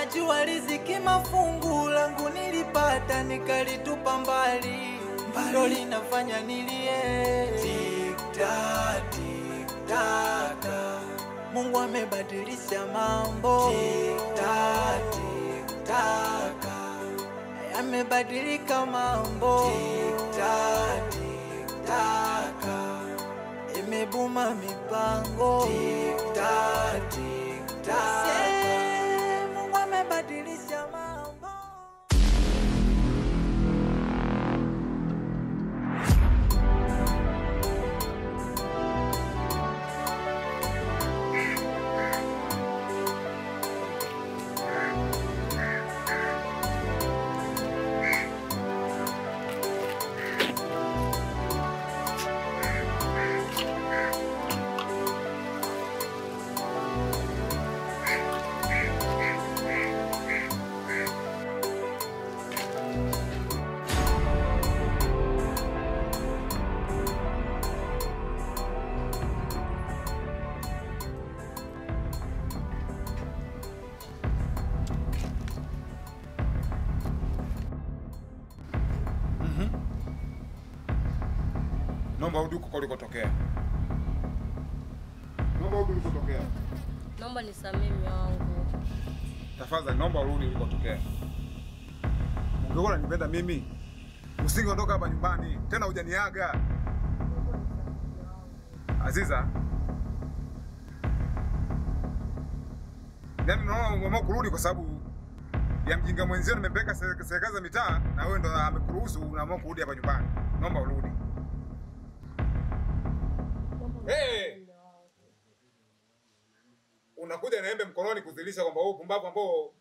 Najua riziki mafungu langu nilipata nikalitupa mbali. Ndo linafanya nilie. Tik-tak, tik-tak. Mungu amebadilisha mambo. Tik-tak, tik-tak. Amebadilika mambo. Tik-tak, tik-tak. Imebuma mipango. Tik-tak, tik-tak. Mungu amebadilisha mambo. Naomba urudi huko ulikotokea. Naomba urudi ulikotokea. Naomba nisamee mume wangu. Tafadhali naomba urudi ulikotokea. Ungekuwa unanipenda mimi, usingeondoka hapa nyumbani, tena hujaniaga. Aziza. Yaani naona umeamua kurudi kwa sababu ya mjinga mwenzio nimepeleka serikali za mitaa na wewe ndo amekuruhusu unaamua kurudi hapa nyumbani. Naomba urudi. Hey! Unakuja na embe mkononi kudhihirisha kwamba wewe pumbavu ambao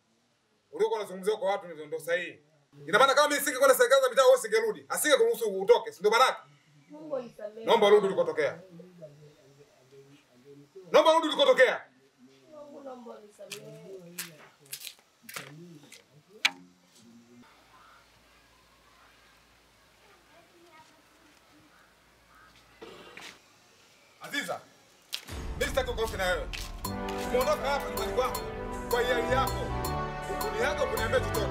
uliokuwa unazungumzia kwa watu ndio sahihi. Ina maana kama mimi singekwenda serikali za mitaa wewe singerudi. Asingekuruhusu utoke, si ndio baraka? Mungu nisamee. Naomba urudi ulikotokea. Naomba urudi ulikotokea. Mungu naomba nisamee. Aziza. Mimi sitaki kuongea na wewe. Umeondoka hapa nyumbani kwangu kwa hiari yako. Ukuniaga kuniambia chochote.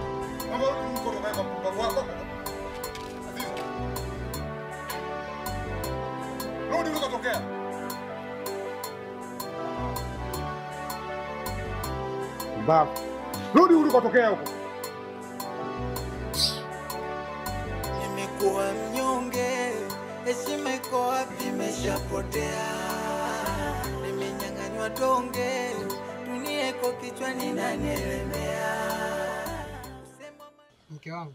Naomba urudi ulikotokea kwa mpango wako. Aziza. Rudi ulikotokea. Mbavu. Rudi ulikotokea huko. Nimekuwa mnyonge, heshima iko wapi? Imeshapotea. Nimenyang'anywa tonge, dunia iko kichwani inanielemea. Mke wangu,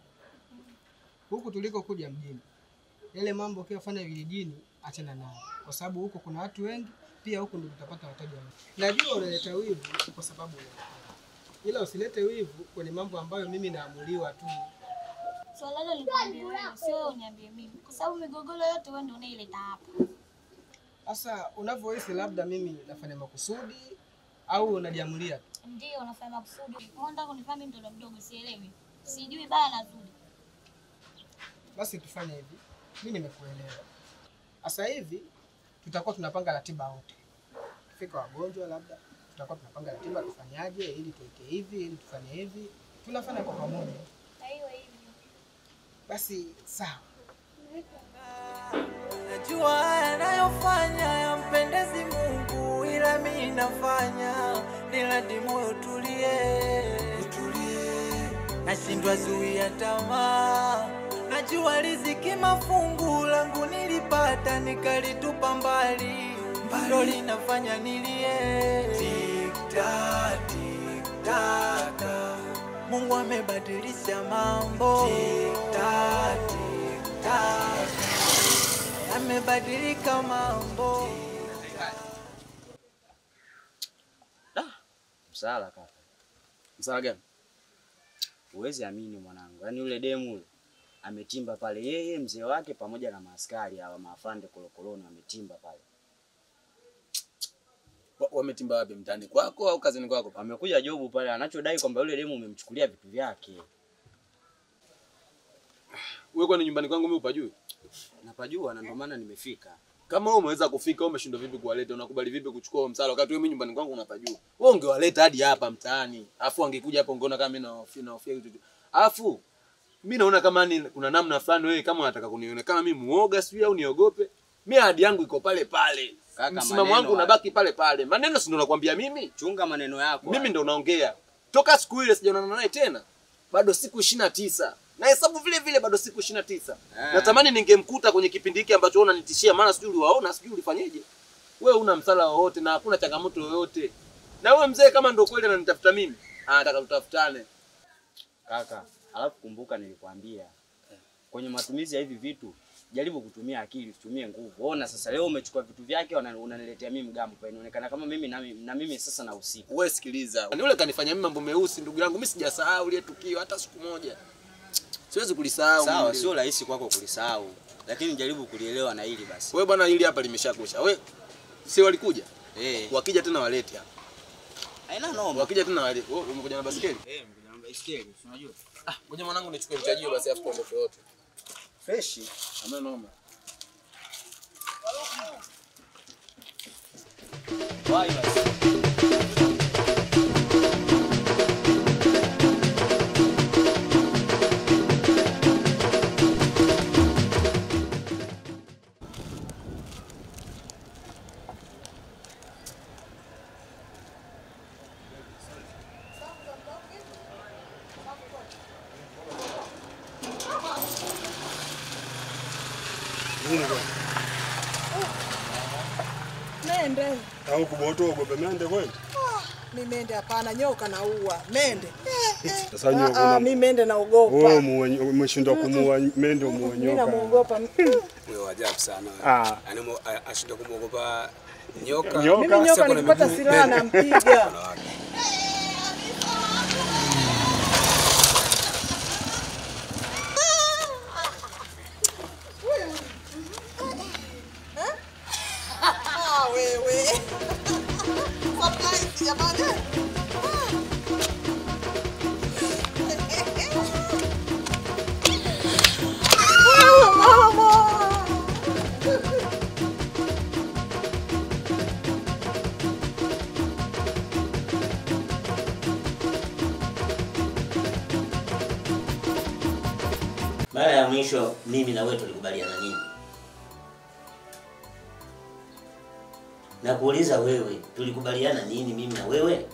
huku tulikokuja mjini, yale mambo ukiyofanya vijijini achana nayo, kwa sababu huko kuna watu wengi, pia huku ndio utapata wateja wengi. Najua unaleta wivu kwa sababu ila usilete wivu kwenye mambo ambayo mimi naamuliwa tu. Swala hilo nikwambie wewe, sio wewe uniambie mimi. Kwa sababu migogoro yote wewe ndio unaileta hapa. Sasa unavyohisi labda mimi nafanya makusudi au unajiamulia tu? Ndio unafanya makusudi. Unataka kunifanya mimi mtoto mdogo sielewi. Sijui baya na zuri. Basi tufanye hivi. Mimi nimekuelewa. Sasa hivi tutakuwa tunapanga ratiba wote. Fika wagonjwa labda tutakuwa tunapanga ratiba tufanyaje ili tuweke hivi ili tufanye hivi. Tunafanya kwa pamoja. Hiyo hivyo. Basi sawa. Najua yanayofanya yampendezi Mungu, ila mimi nafanya niladi moyo tulie. Nashindwa zuia tamaa. Najua riziki mafungu langu nilipata nikalitupa mbali. Ndo linafanya nilie. Tik-tak, tik-tak. Mungu amebadilisha mambo. Tik-tak, tik-tak. Amebadilika mambo. Msala kaka. Msala gani? Uwezi amini mwanangu. Yaani yule demu yule ametimba pale, yeye mzee wake pamoja na maaskari hawa maafande kolokoloni wametimba pale. Wametimba wapi, mtani kwako au kazini kwako? Amekuja jobu pale anachodai kwamba yule demu umemchukulia vitu vyake. Wewe kwa nyumbani kwangu mimi upajui? Napajua na ndio maana nimefika. Kama wewe umeweza kufika, umeshindwa vipi kuwaleta? Unakubali vipi kuchukua msala wakati wewe nyumbani kwangu unapajua? Wewe ungewaleta hadi hapa mtaani. Alafu angekuja hapo ungeona kama mimi naofia kitu. Alafu mimi naona kama ni kuna namna fulani wewe kama unataka kuniona kama mimi muoga sijui au niogope. Mimi ahadi yangu iko pale pale. Msimamo wangu unabaki pale pale. Maneno si ndo nakwambia mimi? Chunga maneno yako. Mimi ndo naongea. Toka siku ile sijaonana naye tena. Bado siku 29. Na hesabu vile vile bado siku 29. Natamani ningemkuta kwenye kipindi hiki ambacho wewe unanitishia, maana sijui uliwaona, sijui ulifanyaje. Wewe una msala wowote na hakuna changamoto yoyote. Na wewe mzee kama ndio kweli ananitafuta mimi, anataka tutafutane. Kaka, alafu kumbuka nilikwambia. Kwenye matumizi ya hivi vitu, jaribu kutumia akili, usitumie nguvu. Ona sasa leo umechukua vitu vyake unaniletea mimi mgambo. Kwa inaonekana kama mimi na mimi sasa na usiku. Wewe sikiliza. Ni yule kanifanya mimi mambo meusi ndugu yangu. Mimi sijasahau ile tukio hata siku moja. Siwezi kulisahau. Sawa, sio rahisi kwako kulisahau. Lakini jaribu kulielewa na hili basi. Wewe bwana hili hapa limeshakosha. Wewe si walikuja? Wakija tena walete hapa. Haina noma. Wakija tena walete. Wewe umekuja na basikeli? Umekuja na basikeli, unajua? Ngoja mwanangu nichukue mchajio basi afu tuondoke wote. Fresh. Hamna noma. Bye basi. Mende. Au kuboto ugope mende kweli? Ni mende hapana, nyoka naua. Mende. Sasa nyoka. Mimi mende naogopa. Wewe umeshindwa kumuua mende umuue nyoka. Mimi namuogopa. Wewe ajabu sana. Yaani ashindwa kumuogopa nyoka. Mimi nyoka nikipata silaha nampiga. Wewe. Surprise jamani. Mama. Mara ya mwisho mimi na wewe tulikubaliana nini? Na kuuliza wewe, tulikubaliana nini mimi na wewe?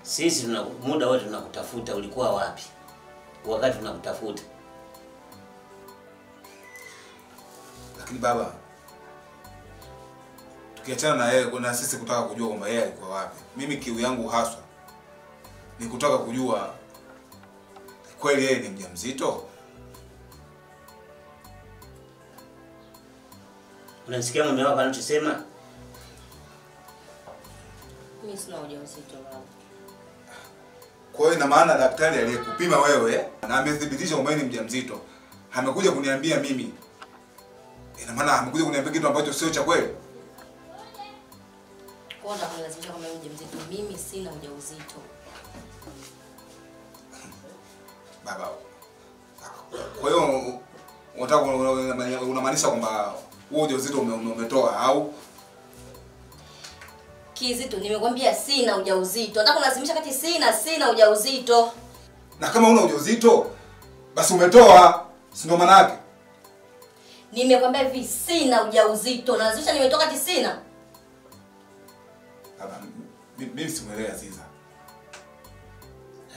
Sisi muda wote tunakutafuta, ulikuwa wapi wakati tunakutafuta? Lakini baba, tukiachana na yeye na sisi kutaka kujua kwamba yeye alikuwa wapi. Mimi kiu yangu haswa ni kutaka kujua kweli yeye ni mjamzito. Unasikia mume wako anachosema? Mimi sina ujauzito baba. Kwa hiyo ina maana daktari aliyekupima wewe na amethibitisha kwamba ni mjamzito amekuja kuniambia mimi. Ina maana amekuja kuniambia kitu ambacho sio cha kweli. Kwa nini unalazimisha kama mimi mjamzito? Mimi sina ujauzito. Baba. Kwa hiyo unataka unamaanisha kwamba wewe ujauzito umetoa au? Kizito, nimekwambia sina ujauzito. Nataka kulazimisha kati sina ujauzito. Na kama una ujauzito basi umetoa, si ndo maana yake? Nimekwambia hivi sina ujauzito. Nalazimisha nimetoka kati sina. Baba, mimi simuelewi Aziza.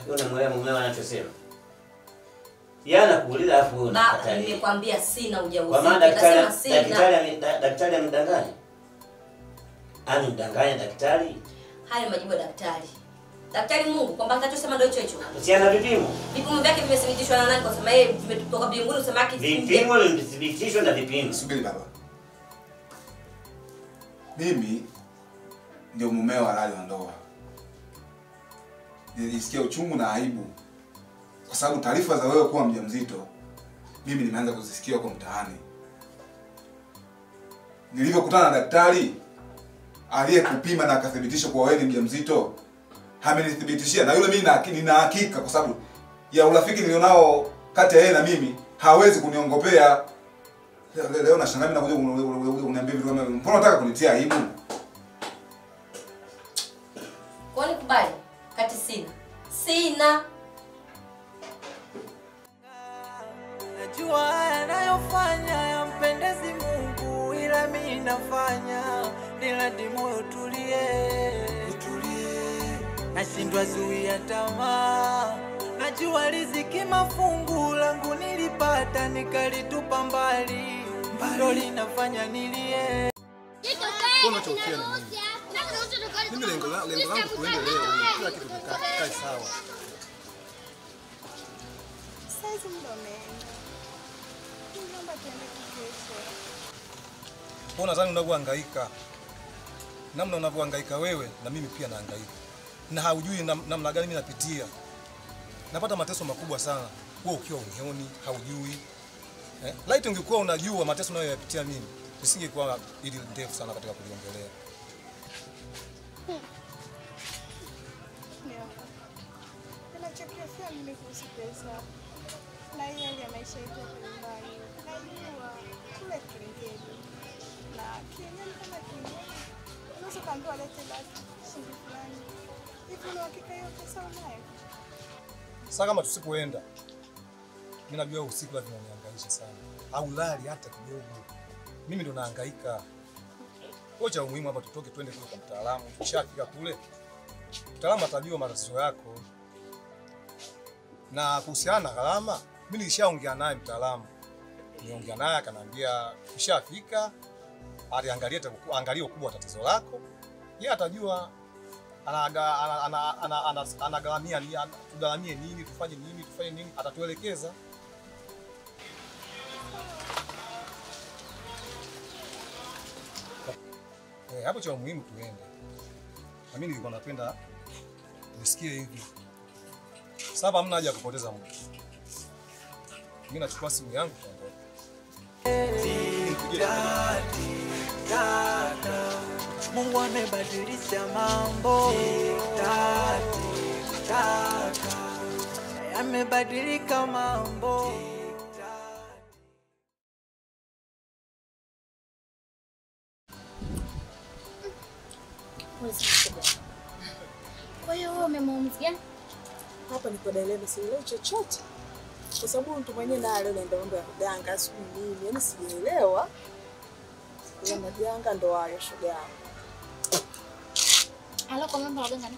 Unamwelewa mume wako anachosema? Yana kuuliza afu wewe unakataa. Nimekwambia sina ujauzito. Kwa maana daktari amedanganya. Amedanganya daktari. Haya majibu ya daktari. Daktari Mungu kwamba atachosema ndio hicho hicho. Usiana vipimo. Vipimo vyake vimethibitishwa na nani kwa sababu yeye vimetoka mbinguni usema yake. Vipimo vimethibitishwa na vipimo. Subiri baba. Mimi ndio mumeo halali wa ndoa. Nilijisikia uchungu na aibu kwa sababu taarifa za wewe kuwa mjamzito mimi nimeanza kuzisikia huko mtaani. Nilipokutana na daktari aliyekupima na akathibitisha kuwa wewe ni mjamzito, amenithibitishia na yule mimi nina hakika kwa sababu ya urafiki nilionao kati ya yeye na mimi hawezi kuniongopea. Leo nashangaa mimi nakuja uniambia vitu kama mbona unataka kunitia aibu? Kwani kubali? Kati sina. Najua yanayofanya yampendezi Mungu, ila mimi nafanya niladi moyo tulie. Nashindwa zuia tamaa. Najua riziki mafungu langu nilipata nikalitupa mbali. Ndio linafanya nilie. Mbona chofia na mimi? Mimi lengo langu tuende leo, kila kitu kikae sawa. Sasa muda umeenda. Naomba tuende kesho. Mbona nadhani unavyohangaika? Namna unavyohangaika wewe na mimi pia nahangaika. Na haujui namna gani mimi napitia. Napata mateso makubwa sana. Wewe ukiwa unioni, haujui. Laiti ungekuwa unajua mateso unayoyapitia mimi, isingekuwa ili ndefu sana katika kuliongelea. Ninachokiafia mimi kuhusu pesa. Na hiyo hali ya maisha yetu ya nyumbani. Najua kule Kilingeni. Na Kilingeni kama Kilingeni. Unaweza kaambiwa lete basi shilingi fulani. Hivi una hakika hiyo pesa unayo? Sasa kama tusipoenda, mimi najua usiku lazima unihangaishe sana. Haulali hata kidogo. Mimi ndo nahangaika. Kwa cha muhimu hapa tutoke twende kule kwa mtaalamu. Tukishafika kule, mtaalamu atajua matatizo yako. Na kuhusiana na gharama, mimi nilishaongea naye mtaalamu. Niongea naye akaniambia ukishafika angalie ukubwa wa tatizo lako. Yeye atajua anagaramia nini, tugaramie nini, tufanye nini, atatuelekeza. Hapo cha muhimu tuende. Na mimi nilikuwa napenda nisikie hivi. Sasa hamna haja ya kupoteza muda. Mimi nachukua simu yangu tuondoke. Mungu amebadilisha mambo. Yamebadilika mambo. Kwa hiyo wewe umemwamzia? Hapa niko dilema, sielewi chochote. Kwa sababu mtu mwenyewe naye leo naenda mambo ya mganga siku nini, yaani sielewa. Kwa mganga ndo hayo shoga yangu. Aloko mambo ya mganga ni?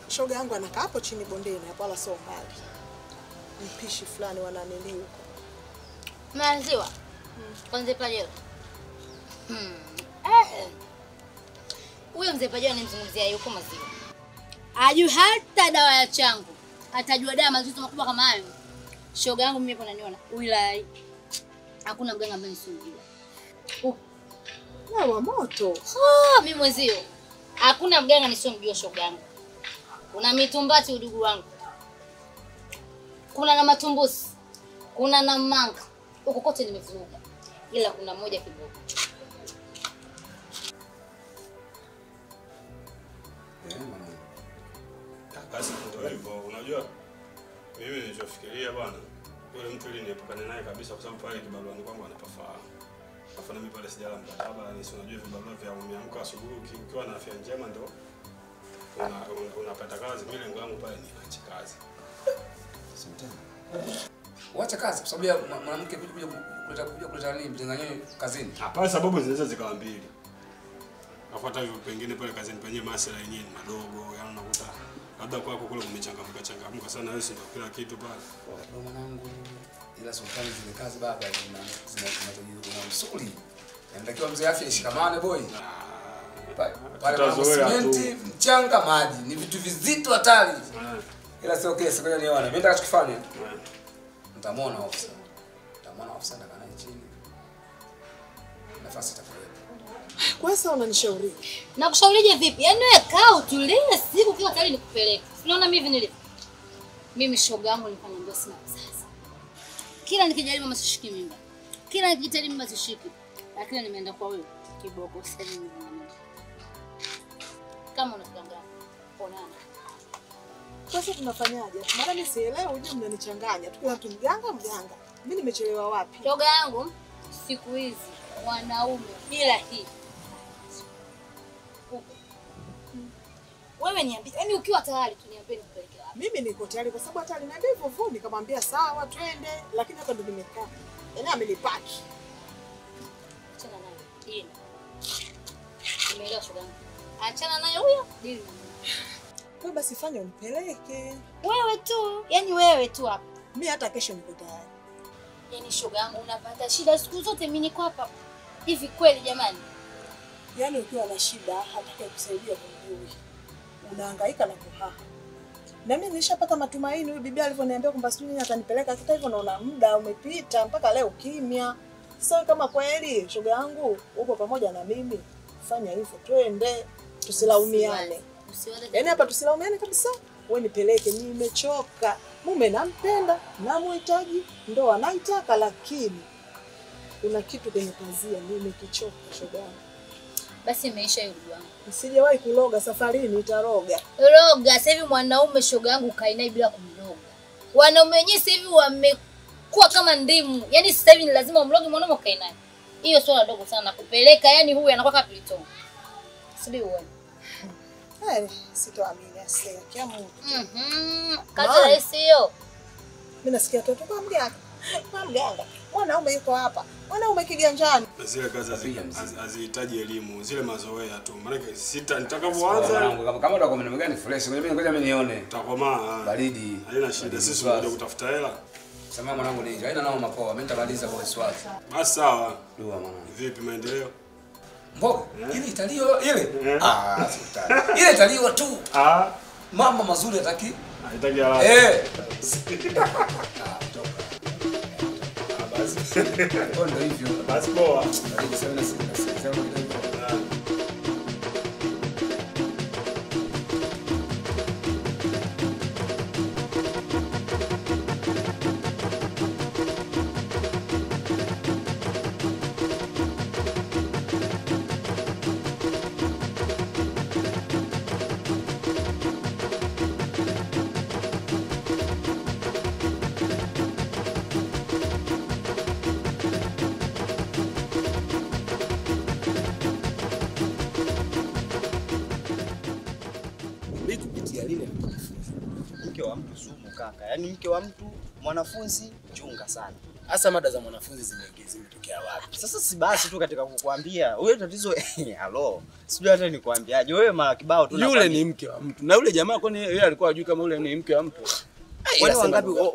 Shoga yangu anakaa hapo chini bondeni, hapo wala sio mbali. Mpishi fulani wananili huko. Maziwa. Kwanza pale. Huyo mzee Pajao anamzungumzia yuko maziwa. Ajui hata dawa ya changu. Atajua dawa mazito makubwa kama hayo. Shoga yangu mimi hapo naniona. Wilaya. Hakuna mganga ambaye nisijua. Dawa moto. Mimi mwezio. Hakuna mganga nisiyomjua shoga yangu. Kuna mitumbati udugu wangu. Kuna na matumbusi. Kuna na manga. Huko kote nimevuruga. Ila kuna moja kidogo. Basi ndio hivyo. Unajua mimi nilichofikiria bwana, yule mtu ili niepukane naye kabisa kwa sababu pale kibaruani kwangu anapafahamu. Afa na mimi pale sijala mkataba, ni si unajua vibarua vya umeamka asubuhi ukiwa na afya njema ndio unapata kazi. Mimi lengo langu pale ni kuacha kazi. Simtani. Wacha kazi kwa sababu ya mwanamke kuja kuleta nini mtenganyeni kazini. Hapana, sababu zinaweza zikawa mbili. Nafuata hivyo pengine pale kazini penyewe masuala yenyewe ni madogo, yaani unakuta labda kwako kule kumechangamka sana, wewe ndio kila kitu pale. Ndio mwanangu, ila sultani zile kazi baba zina msuli. Inatakiwa mzee afya ishikamane boy. Pale simenti, mchanga, maji ni vitu vizito hatari. Ila sio kesi kwa niona. Mimi nataka tukifanye. Mtamwona ofisa. Mtamwona ofisa ndakana chini. Nafasi itakuwepo. Kwa sasa unanishauri. Na kushaurije vipi? Yaani wewe kaa utulie siku kila kali nikupeleke. Unaona mimi hivi nilivyo. Mimi shoga yangu nilikuwa naambia sina sasa. Kila nikijaribu mama sishiki mimba. Kila nikijaribu mimba sishiki. Lakini nimeenda kwa wewe kiboko sasa hivi mimi. Kama unakudanganya. Onana. Sasa tunafanyaje? Maana mimi sielewi, uje mnanichanganya. Tukiwa tu mganga. Mimi nimechelewa wapi? Shoga yangu siku hizi wanaume bila hii. Wewe niambie, yaani ukiwa tayari tu niambie nikupeleke wapi? Mimi niko tayari kwa sababu hata aliniambia hivyo hivyo, nikamwambia sawa twende, lakini hapa ndo nimekaa. Yaani amenipaki. Achana naye. Dini. Nimeelewa shogangu. Achana naye huyo, dini. Kwa basi fanya unipeleke. Wewe tu, yaani wewe tu hapa. Mimi hata kesho niko tayari. Yaani shogangu unapata shida siku zote mimi niko hapa. Hivi kweli jamani? Yaani ukiwa na shida hataki kusaidia kumjui. Unahangaika na kuhaha. Na mimi nilishapata matumaini huyu bibi alivyoniambia kwamba sijui nini atanipeleka, hata hivyo naona muda umepita mpaka leo kimya. Sasa kama kweli shoga yangu uko pamoja na mimi, fanya hivyo twende, tusilaumiane. Yaani hapa tusilaumiane kabisa. Wewe nipeleke, nimechoka. Mume nampenda, namhitaji, ndoa naitaka, lakini kuna kitu kwenye pazia nimekichoka shoga yangu. Basi imeisha hiyo ndugu yangu. Sijawahi kuloga, safarini nitaroga. Roga, sasa hivi mwanaume shoga yangu kainai bila kumloga. Wanaume wenyewe sasa hivi wamekuwa kama ndimu. Yaani sasa hivi ni lazima umloge mwanaume kainai. Hiyo swala dogo sana kupeleka, yani huyu anakuwa kama pilito. Sidi uone. Sitoamini asia kia Mungu. Kazi rahisi hiyo. Mimi nasikia tu kwa mganga. Kwa mganga. Mwanaume yuko hapa. Mwanaume kiganjani. Zile kazi hazihitaji elimu, zile mazoea tu. Maana nitakapoanza kama ndo kwa mimi gani fresh, ngoja mimi nione. Utakomaa. Baridi. Haina shida, sisi tunakuja kutafuta hela. Sema mwanangu ninja, haina nao mapoa, mimi nitamaliza kwa swali. Basi sawa. Dua mwanangu. Vipi maendeleo? Mboga, ile italio ile. Sitaki. Ile italio tu. Mama mazuri hataki. Haitaki haraka. Basi. Ndio hivyo. Basi poa. Mke wa mtu sumu kaka. Yaani mke wa mtu mwanafunzi chunga sana. Hasa mada za mwanafunzi zimetokea wapi? Sasa si basi tu katika kukuambia. Wewe tatizo halo. Sijui hata nikwambiaje. Wewe mara kibao tu yule ni mke wa mtu. Na yule jamaa kwani yeye alikuwa hajui kama yule ni mke wa mtu? Wale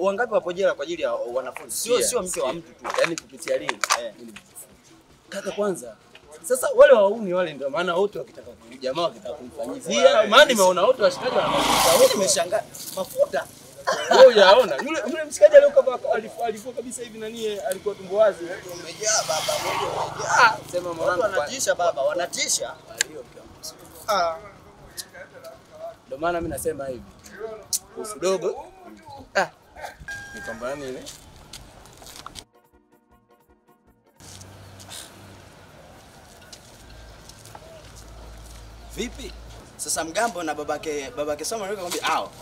wangapi wapo jela kwa ajili ya wanafunzi? Sio mke wa mtu tu. Yaani kupitia lini? Kaka kwanza sasa wale wauni wale ndio maana wote wakitaka jamaa wakitaka kumfanyizia. Maana nimeona wote washikaji wanamafuta. Wote nimeshangaa mafuta. Wewe unaona yule mshikaji alikuwa kabisa hivi nani alikuwa tumbo wazi. Umejaa baba, umejaa. Sema mwanangu wanatisha baba, wanatisha. Ndio maana mimi nasema hivi. Usidogo. Ni kwamba nani ile? Vipi? Sasa mgambo na babake Soma anaweka kwambia ao.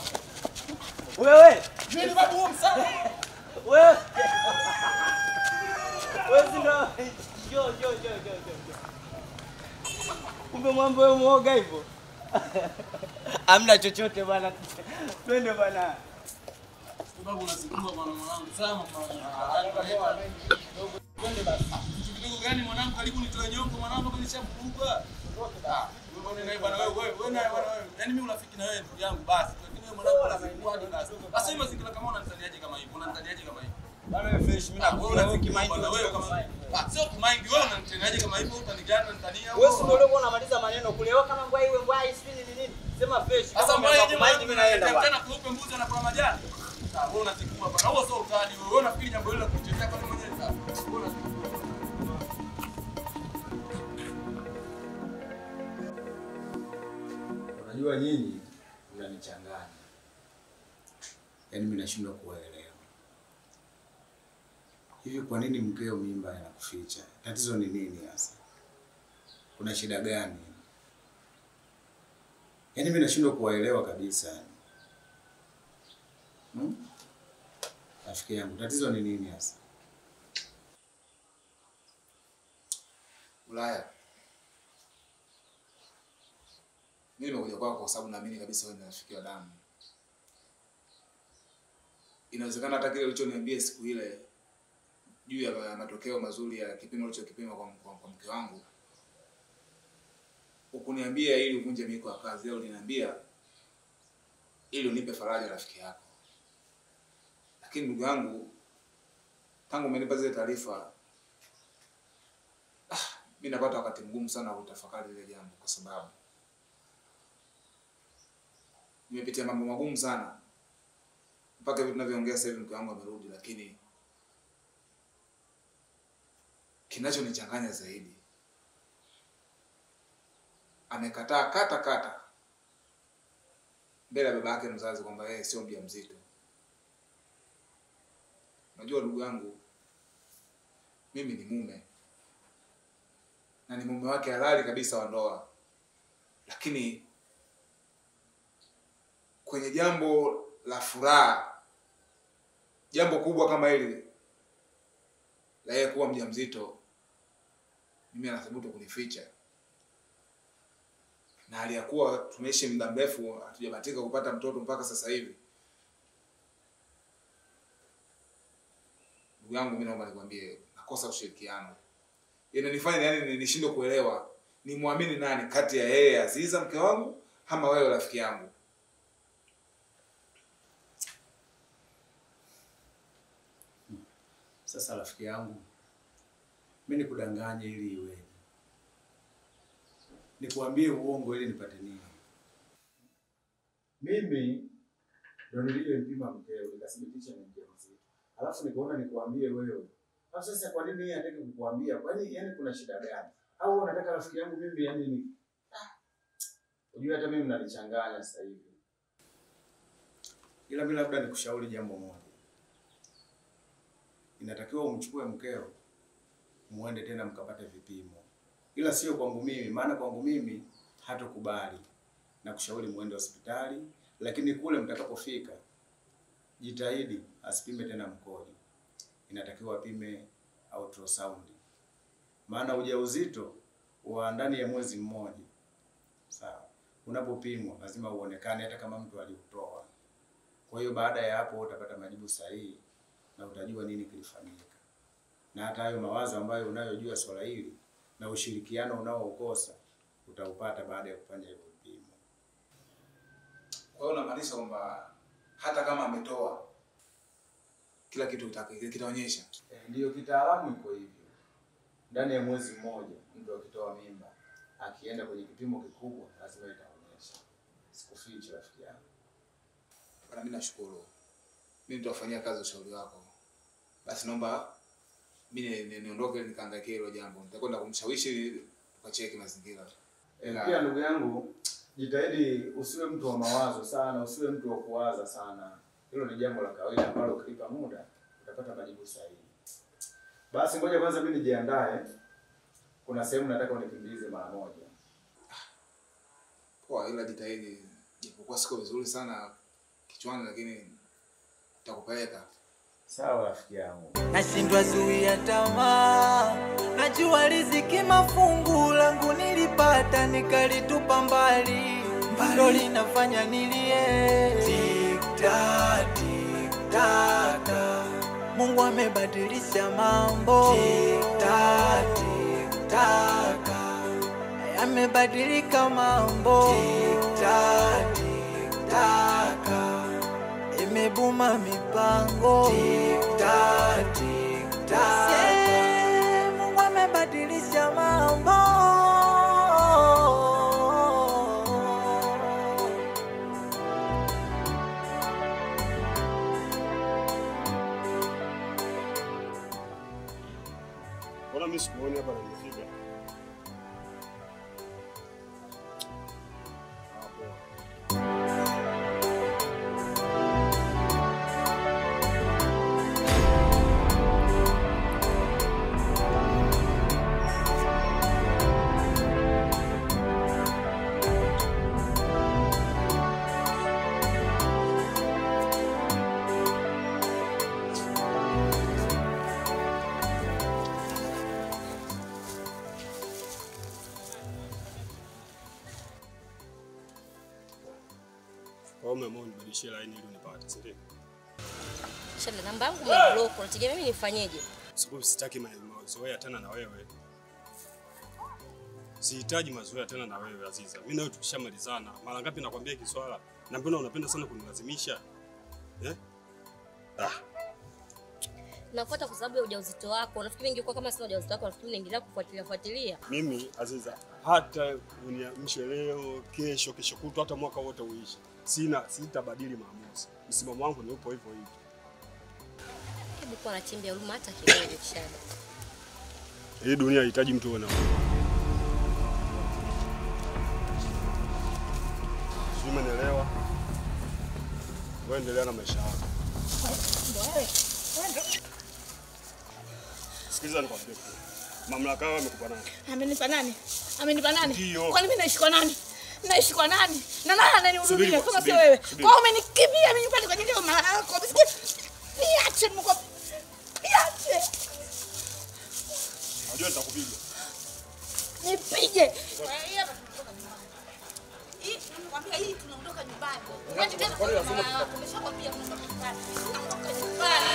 Wewe, mimi babu msana. Wewe. Wewe ndio. Jo. Kumbe mambo wewe muoga hivyo. Hamna chochote bwana. Twende bwana. Sababu unasikuma bwana mwanangu sana twende basi. Kitu gani mwanangu, karibu nitoe nyongo mwanangu, kama nishakuruka. Yaani mimi urafiki na wewe ndugu yangu basi. Lakini wewe mwanangu unazikuwa hadi basi. Sasa hivi mazingira kama unanitaniaje kama hivi? Unanitaniaje kama hivi? Bana wewe fresh mimi na wewe urafiki mind wewe kama sio mind wewe unanitaniaje kama hivi? Utanigana unanitania wewe. Wewe ndio unamaliza maneno kule. Wewe kama mbwa iwe mbwa isini ni nini? Sema fresh. Sasa mbwa yeye mimi naenda bwana. Tena kuupe mbuzi anakula majani. Sasa wewe unatikua bwana. Huo sio utani wewe. Wewe unafikiri jambo hilo la kutetea kwa nini mwenyewe sasa? Wewe unatikua. Unajua nyinyi mnanichanganya. Yaani mimi nashindwa kuwaelewa. Hivi kwa nini mkeo mimba anakuficha? Tatizo ni nini hasa? Kuna shida gani? Yaani mimi nashindwa kuwaelewa kabisa. Rafiki yangu, tatizo ni nini hasa? Ulaya. Mimi nimekuja kwako kwa sababu naamini kabisa wewe ni rafiki wa damu. Inawezekana hata kile ulichoniambia siku ile juu ya matokeo mazuri ya kipimo ulichokipima kwa mke wangu, ukuniambia ili uvunje miko ya kazi, leo uliniambia ili unipe faraja rafiki yako. Lakini ndugu yangu, tangu umenipa zile taarifa, mimi napata wakati mgumu sana kutafakari ile jambo kwa sababu nimepitia mambo magumu sana. Mpaka hivi tunavyoongea sasa hivi mke wangu amerudi, lakini kinachonichanganya zaidi, amekataa kata mbele ya baba yake mzazi kwamba yeye sio mjamzito. Unajua ndugu yangu, mimi ni mume na ni mume wake halali kabisa wa ndoa, lakini kwenye jambo la furaha, jambo kubwa kama hili la yeye kuwa mjamzito, mimi anathubutu kunificha, na aliyakuwa tumeishi muda mrefu hatujabahatika kupata mtoto mpaka sasa hivi. Ndugu yangu, mimi naomba nikwambie, nakosa ushirikiano. Inanifanya yani nishindwe kuelewa ni muamini nani kati ya yeye Aziza mke wangu ama wewe rafiki yangu. Sasa rafiki yangu, mimi nikudanganye ili iweje? Nikuambie uongo ili nipate nini? Mimi ndio niliyempima mkeo nikathibitisha ni mjamzito. Alafu nikaona nikuambie wewe. Sasa kwa nini yeye hataki kukuambia? Kwani yani kuna shida gani? Au unataka rafiki yangu mimi yani ni unajua hata mimi mnanichanganya sasa hivi. Ila mimi labda nikushauri jambo moja. Inatakiwa umchukue mkeo muende tena mkapate vipimo. Ila sio kwangu mimi, maana kwangu mimi hatokubali. Na kushauri muende hospitali, lakini kule mtakapofika jitahidi asipime tena mkojo. Inatakiwa apime ultrasound. Maana ujauzito wa ndani ya mwezi mmoja. Sawa. Unapopimwa lazima uonekane hata kama mtu aliutoa. Kwa hiyo baada ya hapo utapata majibu sahihi na utajua nini kilifanyika. Na hata hayo mawazo ambayo unayojua swala hili na ushirikiano unaookosa utaupata baada ya kufanya hivyo vipimo. Kwa hiyo unamaanisha kwamba hata kama ametoa kila kitu kitaonyesha? Ndio, kitaalamu iko hivyo. Ndani ya mwezi mmoja mtu akitoa mimba akienda kwenye kipimo kikubwa lazima itaonyesha. Sikufichi rafiki yangu. Bwana, mimi nashukuru. Mimi nitafanyia kazi ushauri wako. Basi naomba mimi niondoke nikaangalie hilo jambo. Nitakwenda kumshawishi tukacheki mazingira. Pia ndugu yangu, jitahidi usiwe mtu wa mawazo sana, usiwe mtu wa kuwaza sana. Hilo ni jambo la kawaida ambalo ukipa muda utapata majibu sahihi. Basi ngoja kwanza mimi nijiandae. Kuna sehemu nataka unikimbize mara moja. Poa, ila jitahidi. Japokuwa siko vizuri sana kichwani, lakini nitakupeleka. Sawa rafiki yangu. Nashindwa zuia tamaa, najua riziki mafungu langu nilipata nikalitupa mbali, ndo linafanya nilie. Tik-tak, tik-tak, Mungu amebadilisha mambo. Tik-tak, tik-tak, yamebadilika mambo. Tik-tak, tik-tak, imebuma mipango. Tik-tak, tik-tak, Mungu amebadilisha mambo. Mbona mimi sikuoni hapa na nimefika? Kwa hiyo umeamua unibadilishie line ili unipate, si ndio? Shada namba yangu umeblock, unategemea mimi nifanyeje? Sababu sitaki mazoea tena na wewe. Sihitaji mazoea tena na wewe Aziza. Mimi na wewe tukishamalizana. Mara ngapi nakwambia hiki swala? Na mbona unapenda sana kunilazimisha? Nafuata kwa sababu ya ujauzito wako. Nafikiri ningekuwa kama sina ujauzito wako, nafikiri ningeendelea kufuatilia. Mimi Aziza, hata uniamshe leo, kesho kutwa, hata mwaka wote uishi. Sitabadili maamuzi. Msimamo wangu ni upo hivyo hivyo. Hebu kwa na chembe ya huruma hata kidogo Shada. Hii dunia inahitaji mtu uwe na huruma. Sio, umeelewa? Wewe endelea na maisha yako. Sikiza nikwambie. Mamlaka yao amekupa nani? Amenipa nani? Amenipa nani? Ndio. Kwani mimi naishi kwa nani? Naishi kwa nani? Na nani ananihudumia kama sio wewe? Kwa umenikimbia mimi nyumbani kwa ajili ya mama yako. Niache mko. Niache. Unajua nitakupiga. Nipige. Hii nakwambia hii tunaondoka nyumbani. Wewe tena umeshakwambia tunaondoka nyumbani. Tunaondoka nyumbani.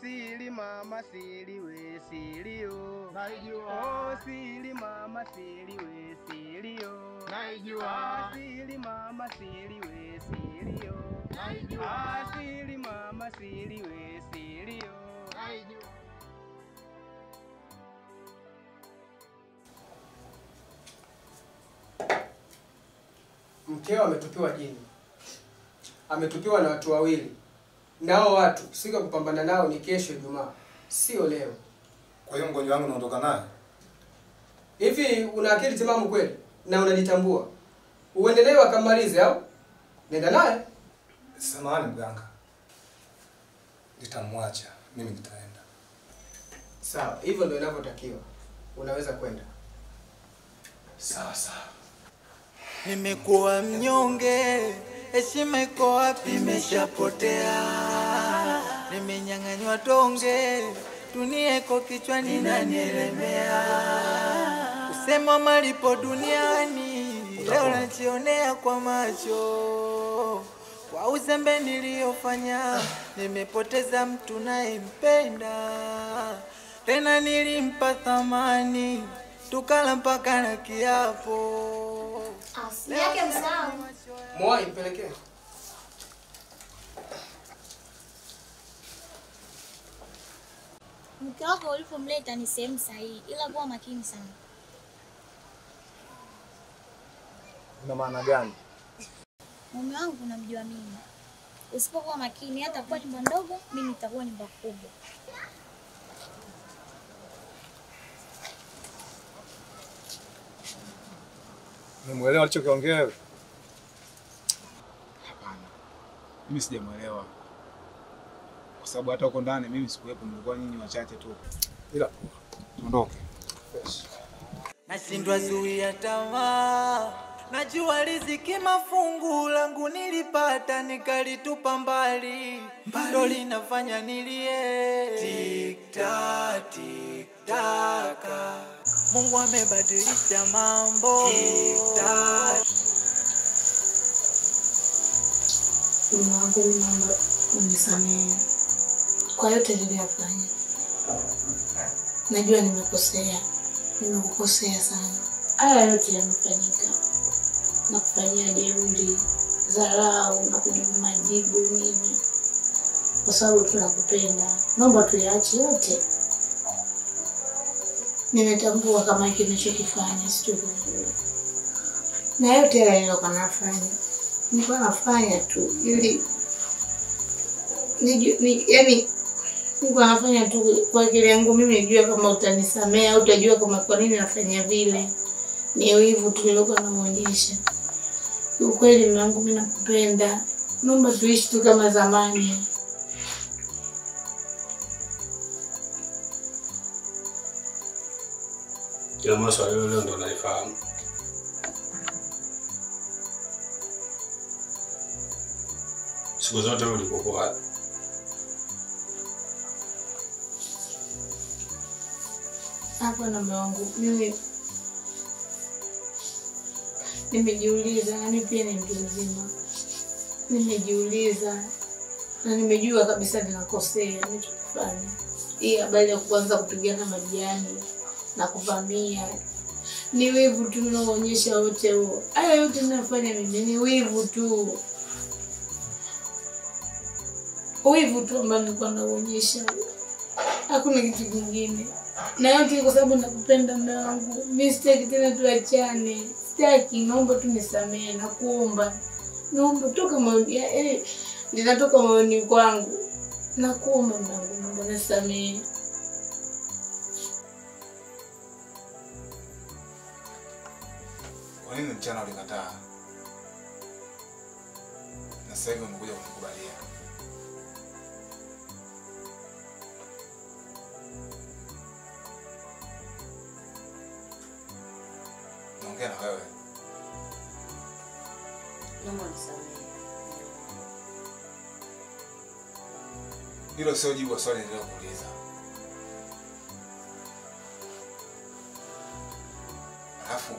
Sili mama sili we silio naijua. Oh sili mama sili we silio naijua. Sili mama sili we silio naijua. Sili mama sili we silio naijua. Mkeo ametupiwa jini. Ametupiwa na watu wawili. Nao watu siku ya kupambana nao ni kesho Ijumaa, sio leo. Kwa hiyo mgonjwa wangu unaondoka naye? Hivi una akili timamu kweli na unajitambua? Uendelee wakamalize au? Nenda naye. Samahani mganga. Nitamwacha, mimi nitaenda. Sawa, hivyo ndio inavyotakiwa. Unaweza kwenda. Sawa sawa. Nimekuwa mnyonge, heshima iko wapi? Imeshapotea. Nimenyang'anywa tonge, dunia iko kichwani inanielemea. Kusema malipo duniani, leo najionea kwa macho. Kwa uzembe niliofanya, nimepoteza mtu nayempenda. Tena nilimpa thamani, tukala mpaka na kiapo. Asili yake msao. Mwai mpelekee. Mke wako ulipomleta ni sehemu sahihi, ila kuwa makini sana. Una maana gani? Mume wangu namjua mimi. Usipokuwa makini hata kwa nyumba ndogo, mimi nitakuwa nyumba kubwa. Umemuelewa alichokiongea wewe? Hapana. Mimi sijamuelewa. Kwa sababu hata huko ndani mimi sikuwepo, nilikuwa nyinyi wachache tu. Ila tuondoke. Yes. Nashindwa zuia tamaa. Najua riziki mafungu langu nilipata nikalitupa mbali. Ndo linafanya nilie. Tik-tak, tik-tak. Mungu amebadilisha mambo. Tik-tak. Mume wangu naomba unisamehe kwa yote niliyofanya. Najua nimekukosea sana. Haya yote yamefanyika na kufanyia jeuri, dharau na kujibu majibu nini, kwa sababu tunakupenda. Naomba tuyaache yote. Ninatambua kama hiki ninachokifanya sio vizuri, na yote yale nilikuwa nafanya tu ili yani nilikuwa nafanya tu kwa akili yangu mimi nijue kama utanisamea au utajua kama kwa nini nafanya vile. Ni wivu tu nilikuwa naonyesha. Ukweli mume wangu mimi nakupenda. Naomba tuishi tu kama zamani. Kila maswali leo ndo nalifahamu. Siku zote ulikuwa wapi? Hapa na mume wangu mimi nimejiuliza, nami pia ni mtu mzima. Nimejiuliza na nimejua kabisa ninakosea nilichofanya. Hii habari ya kuanza kupigana majani na kuvamia ni wivu tu unaoonyesha wote huo. Haya yote ninafanya mimi ni wivu tu. Wivu tu ambao nilikuwa naonyesha. Hakuna kitu kingine. Na yote kwa sababu nakupenda mume wangu. Mimi sitaki tena tuachane. Sitaki, naomba tu nisamehe na kuomba. Naomba toka moyoni, linatoka moyoni kwangu. Nakuomba mume wangu, naomba nisamehe. Kwa nini mchana ulikataa? Na sasa hivi umekuja kunikubalia. Naongea na wewe. Naomba nisamehe. Hilo sio jibu swali nililokuuliza. Alafu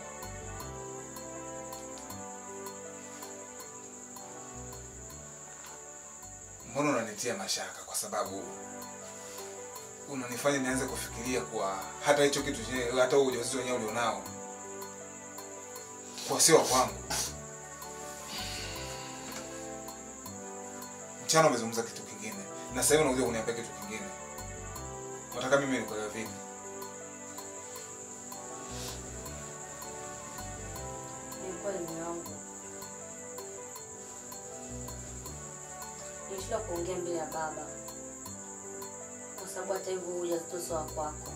mbona unanitia mashaka? Kwa sababu unanifanya nianze kufikiria kuwa hata hicho kitu chenyewe, hata huo ujauzito wenyewe ulionao kwa sio kwangu. Mchana umezungumza kitu kingine na sasa hivi unakuja kuniambia kitu kingine. Unataka mimi nikuelewe vipi? Ni kweli mume wangu. Nilishindwa kuongea mbele ya baba. Kwa sababu hata hivyo hujatoa wa kwako.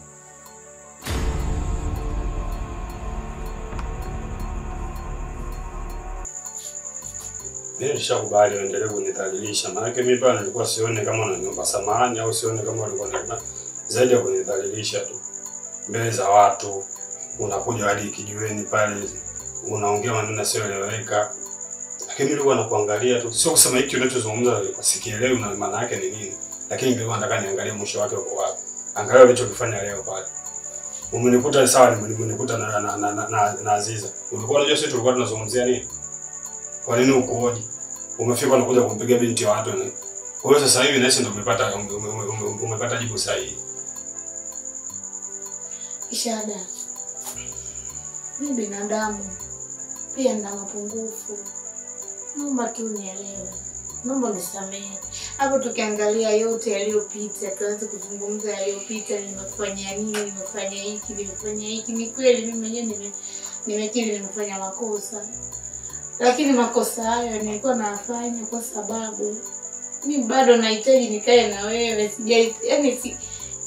Mimi nishakubali uendelee kunidhalilisha. Maana mimi pale nilikuwa sione kama unaniomba samahani au sione kama ulikuwa unataka zaidi ya kunidhalilisha tu. Mbele za watu unakuja hadi kijiweni pale unaongea maneno yasiyoeleweka. Lakini nilikuwa nakuangalia tu. Sio kusema hiki unachozungumza sikielewi na maana yake ni nini. Lakini nilikuwa nataka niangalie mwisho wake uko wapi. Angalia ulichokifanya leo pale. Umenikuta sawa, umenikuta na Aziza. Ulikuwa unajua sisi tulikuwa tunazungumzia nini? Kwa nini ukoje? Umefika unakuja kumpiga binti ya watu nini? Kwa hiyo sasa hivi naishi ndio umepata jibu sahihi. Ishada. Mimi binadamu pia nina mapungufu. Naomba tu unielewe. Naomba nisamehe. Hapo tukiangalia yote yaliyopita, tuanze kuzungumza yaliyopita, nimefanya nini, nimefanya hiki, nimefanya hiki. Ni kweli mimi mwenyewe nimekiri nimefanya makosa. Lakini makosa hayo nilikuwa nafanya kwa sababu mimi bado nahitaji nikae na wewe. Yaani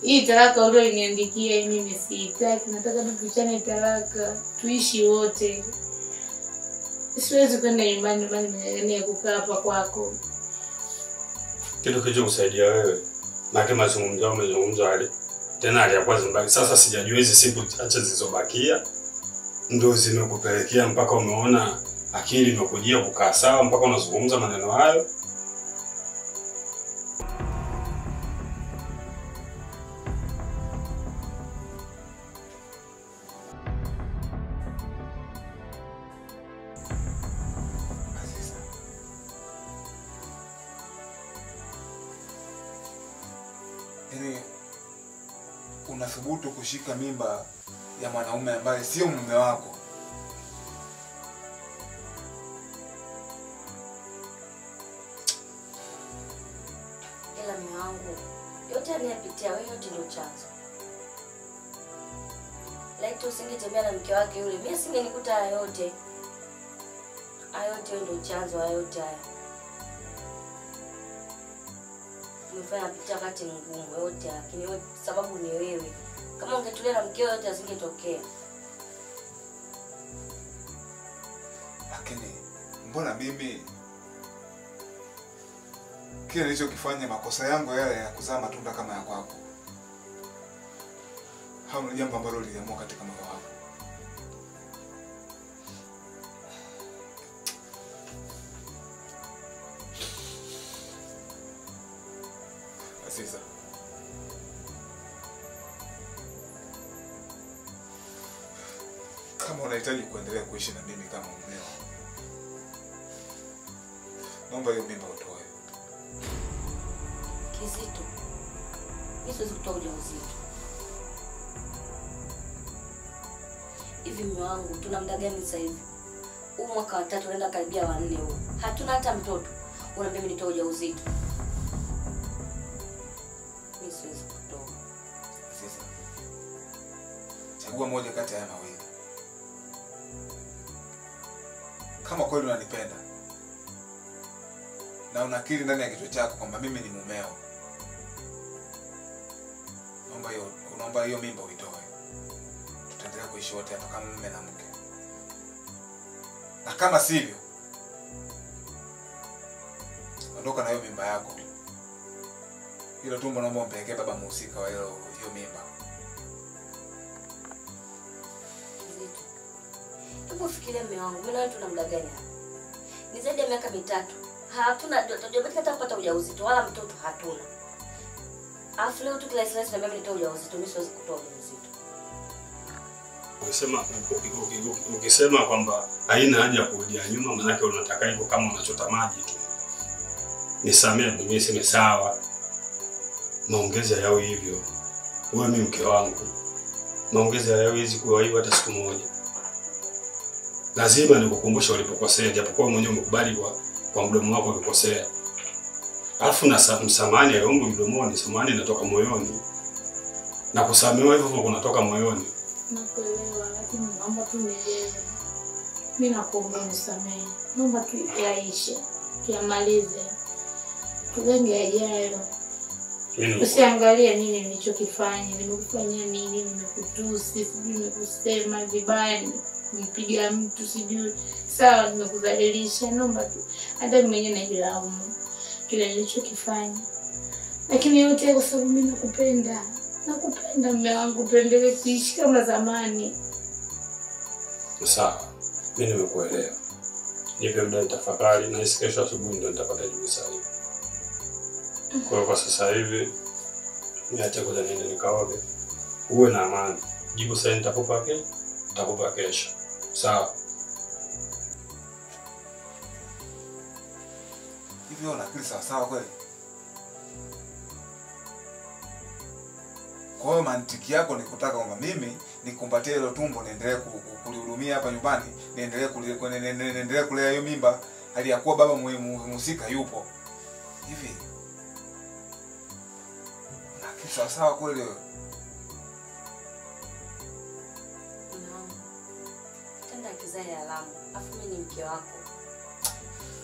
hii talaka ulioniandikia mimi siitaki. Nataka tukichane talaka, tuishi wote. Siwezi kwenda nyumbani mwenye kukaa hapa kwako. Kitu kicho kusaidia wewe. Maana mazungumzo umezungumza wale. Tena aliyakuwa zimbaki. Sasa sijajua hizi siku acha zilizobakia ndio zimekupelekea mpaka umeona akili imekujia kukaa sawa mpaka unazungumza maneno hayo. Yaani unathubutu kushika mimba ya mwanaume ambaye sio mume wako? Ila mume wangu, yote anayepitia wewe yote ndio chanzo. Like usingetembea na mke wake yule, mimi singenikuta haya yote. Haya yote ndio chanzo haya yote haya. Umefanya pitia wakati mgumu yote, lakini yote sababu ni wewe. Kama ungetulia na mkeo yote asingetokea. Lakini mbona mimi kile nilichokifanya makosa yangu yale ya kuzaa matunda kama ya kwako? Hauna jambo ambalo liliamua katika moyo wako. Aziza, kama unahitaji kuendelea kuishi na mimi kama mumeo, naomba hiyo mimba utoe. Kizito, mimi siwezi kutoa ujauzito. Hivi mume wangu, tuna muda gani sasa hivi? Huu mwaka wa 3 unaenda karibia wa 4 huu. Hatuna hata mtoto. Unaambia mimi nitoe ujauzito. Mimi siwezi kutoa. Sasa chagua moja kati ya mawili. Kama kweli unanipenda na unakiri ndani ya kichwa chako kwamba mimi ni mumeo, naomba hiyo mimba uitoe. Tutaendelea kuishi wote hapa kama mume na mke. Na kama sivyo, ondoka na hiyo mimba yako. Hilo tumbo naomba umpelekee baba mhusika wa hiyo mimba. Hebu fikiria mume wangu, mimi na wewe tuna muda gani hapa? Ni zaidi ya miaka 3. Hatuna hata kupata ujauzito wala mtoto hatuna. Alafu leo tu kila siku na mimi nitoa ujauzito, mimi siwezi kutoa ujauzito. Ukisema kwamba haina haja ya kurudia nyuma, maana yake unataka hivyo kama unachota maji tu. Nisamee, mimi sema sawa. Maongezi yao hivyo. Wewe mimi mke wangu. Maongezi yao hizi kwa hivyo hata siku moja. Lazima nikukumbushe ulipokosea, japokuwa mwenyewe umekubali kwa mdomo wako ulikosea. Alafu na msamani haombi mdomoni, samani inatoka moyoni. Na kusamehewa hivyo kunatoka moyoni. Nakuelewa, lakini naomba tu nielewe. Mimi nakuomba unisamehe. Naomba tu yaishe, tuyamalize. Tugenge yajayo. Usiangalie nini nilichokifanya, nimekufanyia nini, nimekutusi, sijui nimekusema vibaya, nimpiga mtu sijui. Sawa, nimekudhalilisha, naomba tu. Hata mimi mwenyewe najilaumu kile nilichokifanya. Lakini yote kwa sababu mimi nakupenda. Nakupenda mume wangu, tuendelee kuishi kama zamani. Sawa, mimi nimekuelewa. Nipe muda nitafakari na kesho asubuhi ndio nitapata jibu sahihi. Kwa sasa hivi niache kwanza niende nikaoge. Uwe na amani. Jibu sahihi nitakupa kesho. Sawa. Hivi una akili sawa kweli? Kwa hiyo mantiki yako ni kutaka kwamba mimi nikumbatie hilo tumbo niendelee kulihudumia hapa nyumbani, niendelee kulea hiyo mimba hali ya kuwa baba mhusika yupo. Hivi una akili sawa kweli wewe? Tenda kizae alamu. Afu mimi ni mke wako.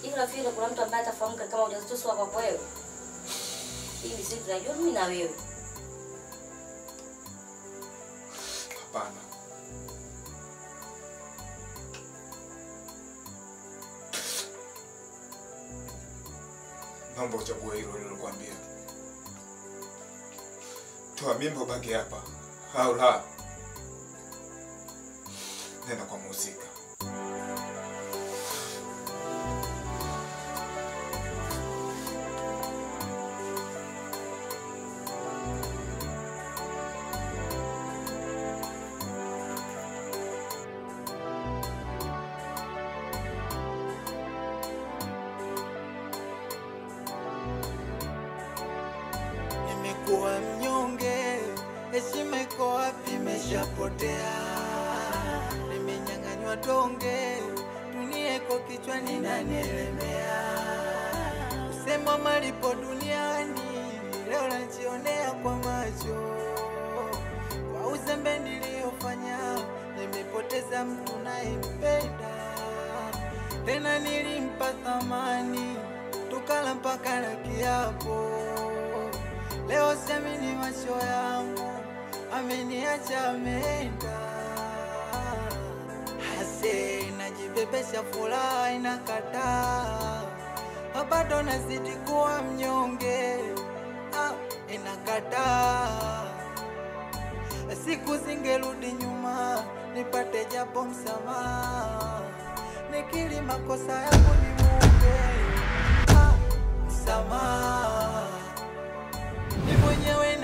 Hivi nafikiri kuna mtu ambaye atafahamu kama ujauzito sio wako wewe. Hivi sisi tunajua mimi na wewe. Hapana. Naomba uchague hilo nilokuambia. Toa mimba ubaki hapa. Au la. Nenda kwa mhusika. Nimekuwa mnyonge, heshima iko wapi? Imeshapotea. Nimenyang'anywa tonge, dunia iko kichwani inanielemea. Kusema malipo duniani, leo najionea kwa macho. Kwa uzembe niliofanya, nimepoteza mtu nayempenda. Tena nilimpa thamani, tukala mpaka na kiapo. Leo siamini macho yangu, ameniacha ameenda. Hase najibebesha furaha inakataa, bado nazidi kuwa mnyonge. Inakataa siku zingerudi nyuma, nipate japo msamaha, nikiri makosa yangu nimuombe msamaha, ni mwenyewe